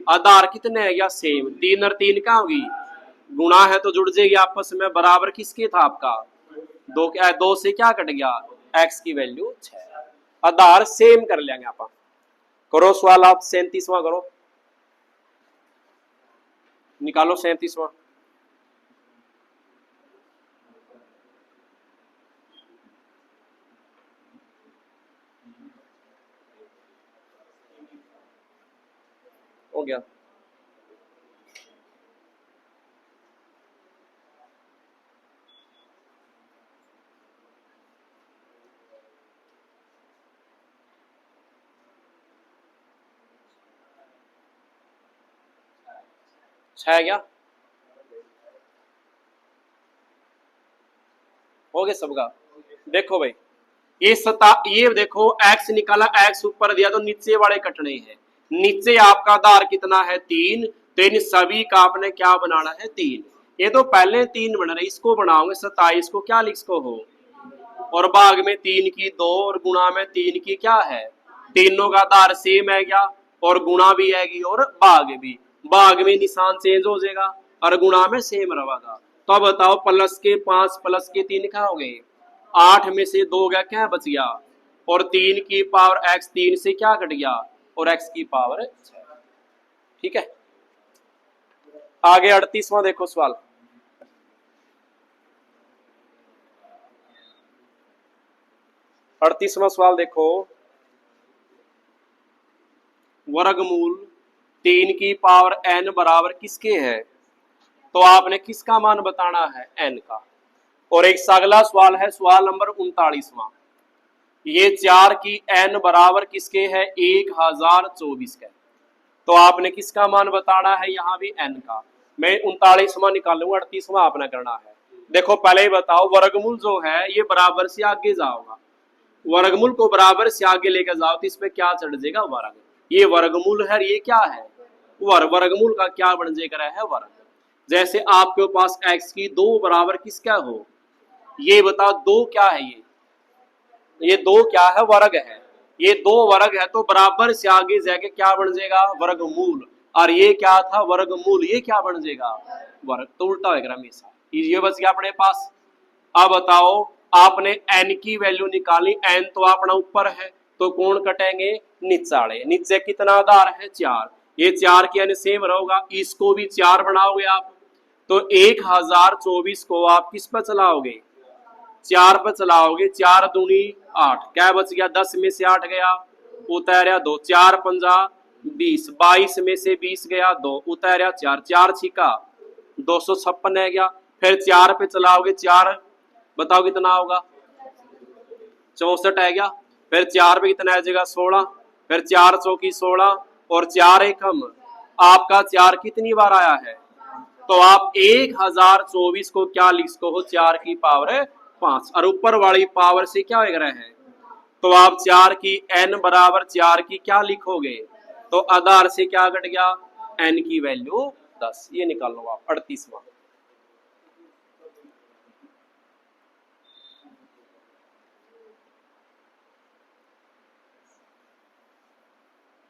आधार कितने है या सेम। 3 और 3 क्या होगी, गुणा है तो जुड़ जाएगी आपस में, बराबर किसके था आपका 2 से क्या कट गया, x की वैल्यू 6। आधार सेम कर लेंगे आप। करो सवाल आप 37वां करो, निकालो 37वां। हो गया, छह गया, हो गया सबका। देखो भाई ये देखो x निकाला, x ऊपर दिया तो नीचे वाले कटने हैं। नीचे आपका आधार कितना है 3, तो इन सभी का आपने क्या बनाना है 3। ये तो पहले 3 बन रहे, इसको बनाओगे 27 को क्या लिख सको हो, और भाग में 3 की 2 और गुणा में 3 की क्या है, तीनों का आधार सेम है क्या, और गुणा भी आएगी और भाग भी। भाग में निशान चेंज हो जाएगा और गुणा में सेम रहेगा। तो अब बताओ प्लस के 5 प्लस के 3 क्या हो गए, 8 में से 2 गया, क्या बच गया, और 3 की पावर x 3 से क्या कट गया, और x की पावर 6। ठीक है, आगे 38वां देखो सवाल। अड़तीसवां सवाल देखो, वर्गमूल 3 की पावर n बराबर किसके है, तो आपने किसका मान बताना है, n का। और एक अगला सवाल है सवाल नंबर 39वां, ये 4 की n बराबर किसके है, 1024 का। तो आपने किसका मान बताना है, यहाँ भी n का। मैं 39वां निकालूंगा, 38वां आपने करना है। देखो पहले ही बताओ, वर्गमूल जो है ये बराबर से आगे जाओगा, वर्गमूल को बराबर से आगे लेकर जाओ तो इसमें क्या चढ़ जाएगा, वर्ग। ये वर्गमूल है, ये क्या है, वर्ग। वर्गमूल का क्या बन जाएगा है, वर्ग। जैसे आपके पास x की 2 बराबर किसका हो, ये बताओ 2 क्या है, ये 2 क्या है, वर्ग है। ये 2 वर्ग है तो बराबर से आगे जाके क्या बन जाएगा, वर्गमूल। और ये क्या था, वर्गमूल, ये क्या बन जाएगा, वर्ग। तो उल्टा होगा हमेशा, ये बच गया अपने पास। अब बताओ, आपने n की वैल्यू निकाली, n तो अपना ऊपर है तो कौन कटेंगे, नीचे। नीचे कितना आधार है, 4। ये 4 की n सेम रहेगा, इसको भी 4 बनाओगे आप, तो 1024 को आप किस पर चलाओगे, 4 पर चलाओगे। 4 दूनी 8, क्या बच गया, 10 में से 8 गया, उतारा 2, 4 पंजा 20, 22 में से 20 गया 2, उतारा 4, 4 छिका 256 है गया। फिर 4 पे चलाओगे, 4 बताओ कितना होगा, 64 है गया। फिर 4 पे कितना आ जाएगा, 16। फिर 4 चौकी 16 और 4 एक कम, आपका 4 कितनी बार आया है, तो आप 1024 को क्या लिख सको हो, 4 की पावर 5, और ऊपर वाली पावर से क्या हो रहा है, तो आप 4 की n बराबर 4 की क्या लिखोगे, तो आधार से क्या घट गया, n की वैल्यू 10। ये निकाल लो आप 38वां।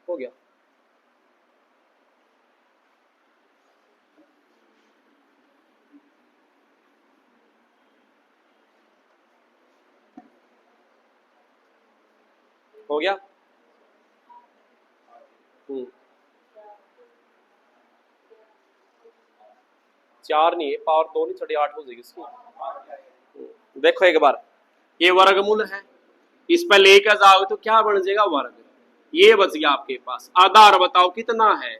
हो गया, हो गया। 4 नहीं है, पावर 2 नहीं चढ़ी, 8 हो जाएगी इसकी। देखो एक बार, ये वर्गमूल है, इस पर लेकर जाओगे तो क्या बन जाएगा, वर्ग। ये बच गया आपके पास। आधार बताओ कितना है,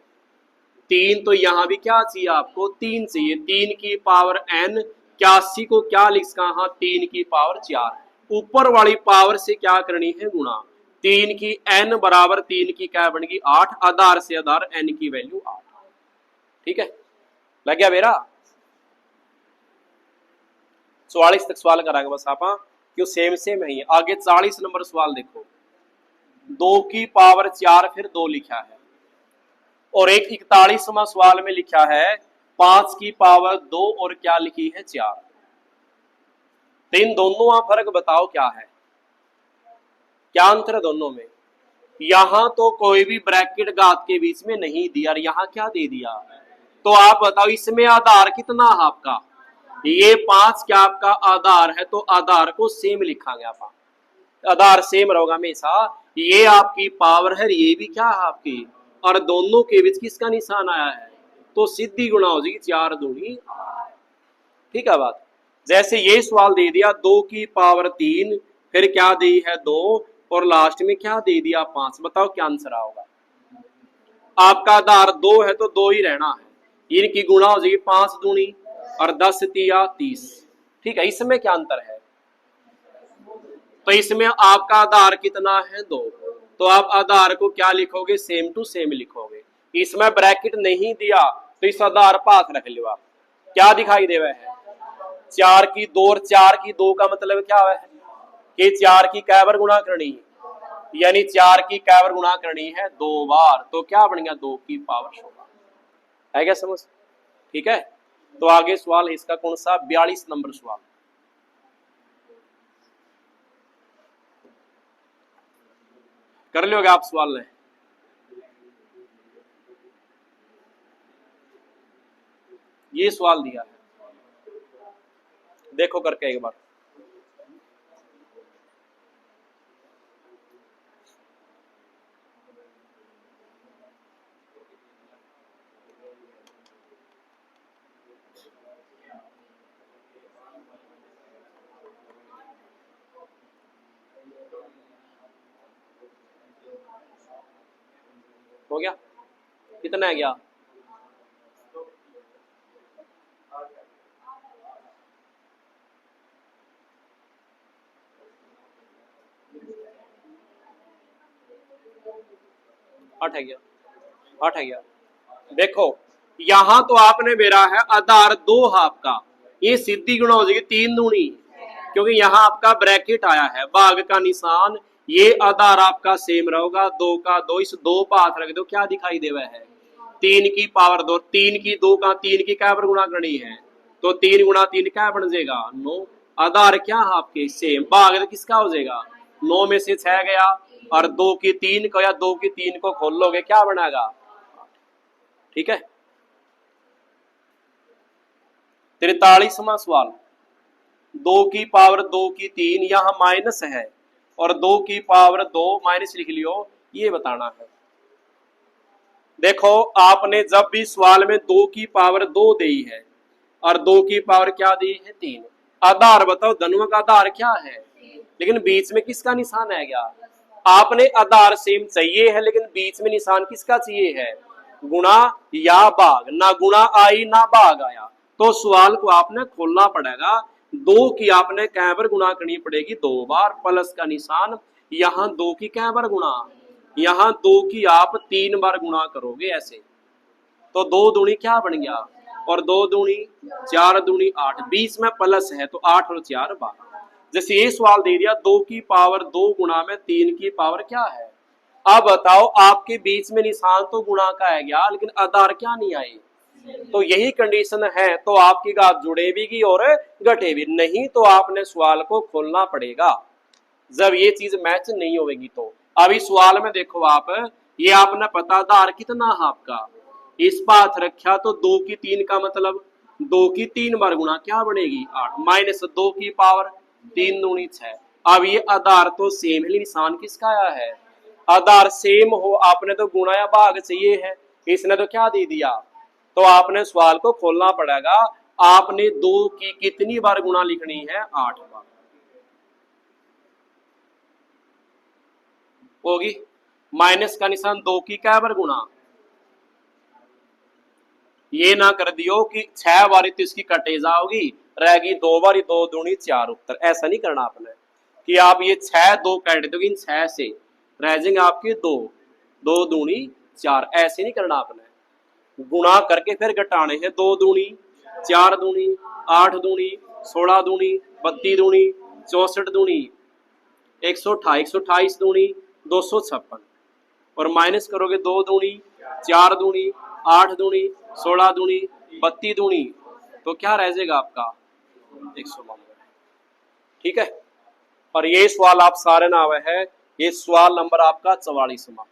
3, तो यहाँ भी क्या चाहिए आपको, 3 चाहिए। 3 की पावर n, 81 को क्या लिख, हाँ 3 की पावर 4, ऊपर वाली पावर से क्या करनी है, गुणा। 3 की n बराबर 3 की क्या बनेगी, 8, आधार से आधार n की वैल्यू 8। ठीक है, लग गया मेरा। 44 तक सवाल कराएंगे बस आप, क्यों सेम सेम है। आगे 40 नंबर सवाल देखो, 2 की पावर 4 फिर 2 लिखा है, और एक 41वां सवाल में लिखा है 5 की पावर 2 और क्या लिखी है, 4। तो इन दोनों का फर्क बताओ क्या है, क्या अंतर है दोनों में। यहां तो कोई भी ब्रैकेट घात के बीच में नहीं दिया, और यहां क्या दे दिया, तो आप बताओ इसमें आधार कितना है आपका, ये 5 क्या आपका आधार है, तो आधार को सेम लिखांगे आप, आधार सेम रहेगा हमेशा। ये आपकी पावर है, ये भी क्या है आपकी, और दोनों के बीच किसका निशान आया है, तो सीधी गुणा हो जाएगी, 4 दूनी 8। ठीक है बात। जैसे ये सवाल दे दिया 2 की पावर 3, फिर क्या दी है 2, और लास्ट में क्या दे दिया 5, बताओ क्या आंसर होगा। आपका आधार 2 है तो 2 ही रहना है, इनकी गुणा हो जाएगी 5 दूनी और 10 तिया 30। ठीक है, इसमें क्या अंतर है, तो इसमें आपका आधार कितना है 2, तो आप आधार को क्या लिखोगे, सेम टू सेम लिखोगे। इसमें ब्रैकेट नहीं दिया तो इस आधार पास रख लो आप, क्या दिखाई दे रहा है, 4 की 2, और 4 की 2 का मतलब क्या है कि 4 की कै बार गुणा करनी है, यानी 4 की कै बार गुणा करनी है 2 बार, तो क्या बन गया 2 की पावर 16। है क्या समझ। ठीक है, तो आगे सवाल है इसका कौन सा, 42 नंबर सवाल। कर लोगे आप सवाल ने, ये सवाल दिया है देखो करके एक बार। हो गया? कितना है गया? आठ है गया, आठ है गया। देखो यहां तो आपने मेरा है आधार 2 आपका, ये सीधी गुणा हो जाएगी 3 दूनी, क्योंकि यहाँ आपका ब्रैकेट आया है भाग का निशान, ये आधार आपका सेम रहेगा 2 का 2, इस 2 पर हाथ रख दो क्या दिखाई देवा है? 3 की पावर 2, 3 की 2 का 3 की क्या पर गुणा करनी है, तो 3 गुणा 3 क्या बन जाएगा 9। आधार क्या है आपके सेम, भाग तो किसका हो जाएगा 9 में से 6 गया, और 2 की 3 को या 2 की 3 को खोल लोगे क्या बनेगा? ठीक है। 43वां सवाल, 2 की पावर 2 की 3 यहां माइनस है, और 2 की पावर 2 माइनस लिख लियो, ये बताना है। देखो आपने जब भी सवाल में 2 की पावर 2 दी है और 2 की पावर क्या दी है 3, आधार बताओ धनुआ का आधार क्या है, लेकिन बीच में किसका निशान है क्या? आपने आधार सेम चाहिए है, लेकिन बीच में निशान किसका चाहिए है, गुणा या भाग, ना गुणा आई ना भाग आया, तो सवाल को आपने खोलना पड़ेगा। 2 की आपने कै बार गुणा करनी पड़ेगी 2 बार, प्लस का निशान, यहाँ 2 की कै बार गुणा, यहाँ 2 की आप 3 बार गुणा करोगे ऐसे, तो 2 दूनी क्या बन गया, और 2 दूनी 4 दूनी 8, 20 में प्लस है तो 8 और 4 12। जैसे ये सवाल दे दिया 2 की पावर 2 गुणा में 3 की पावर क्या है, अब बताओ आपके बीच में निशान तो गुणा का है गया, लेकिन आधार क्या नहीं आए, तो यही कंडीशन है, तो आपकी बात जुड़ेगी और घटेगी नहीं, तो आपने सवाल को खोलना पड़ेगा जब ये चीज मैच नहीं होगी। तो अभी सवाल में देखो आप, ये आपने पता आधार कितना है आपका, इस पाथ रखा तो 2 की 3 का मतलब 2 की 3 बार गुणा क्या बनेगी 8, माइनस 2 की पावर 3 दूनी 6। अब ये आधार तो सेम है, निशान किसका आया है, आधार सेम हो, आपने तो गुणा या भाग चाहिए है, इसने तो क्या दे दिया, तो आपने सवाल को खोलना पड़ेगा। आपने 2 की कितनी बार गुणा लिखनी है 8 बार होगी, माइनस का निशान 2 की क्या बार गुणा, ये ना कर दियो कि 6 बारी तो इसकी कटे जाओगी, रहेगी 2 बारी 2 दूनी 4 उत्तर, ऐसा नहीं करना आपने कि आप ये 6 2 काट दोगे, इन 6 से रह जाएंगे आपके 2 2 दूनी 4, ऐसे नहीं करना आपने, गुणा करके फिर घटाने हैं, 2 दूनी 4 दूनी 8 दूनी 16 दूनी 32 दूनी 64 दूनी 128 दूनी 256, और माइनस करोगे 2 दूनी 4 दूनी 8 दूनी 16 दूनी 32 दूनी, तो क्या रह जाएगा आपका 192। ठीक है, और ये सवाल आप सारे ना आवे है, ये सवाल नंबर आपका 44वां।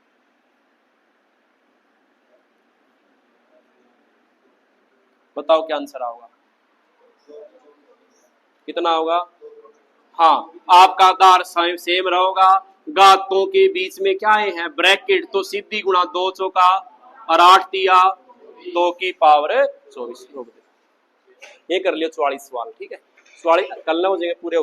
बताओ क्या आंसर होगा, कितना होगा? हाँ आपका आधार सेम रहेगा, गातों के बीच में क्या है ब्रैकेट, तो सीधी गुणा 2 चौका और 8 दिया 2 की पावर 24, ये कर लिया 44 सवाल। ठीक है, 44 कल ना हो जाएंगे पूरे।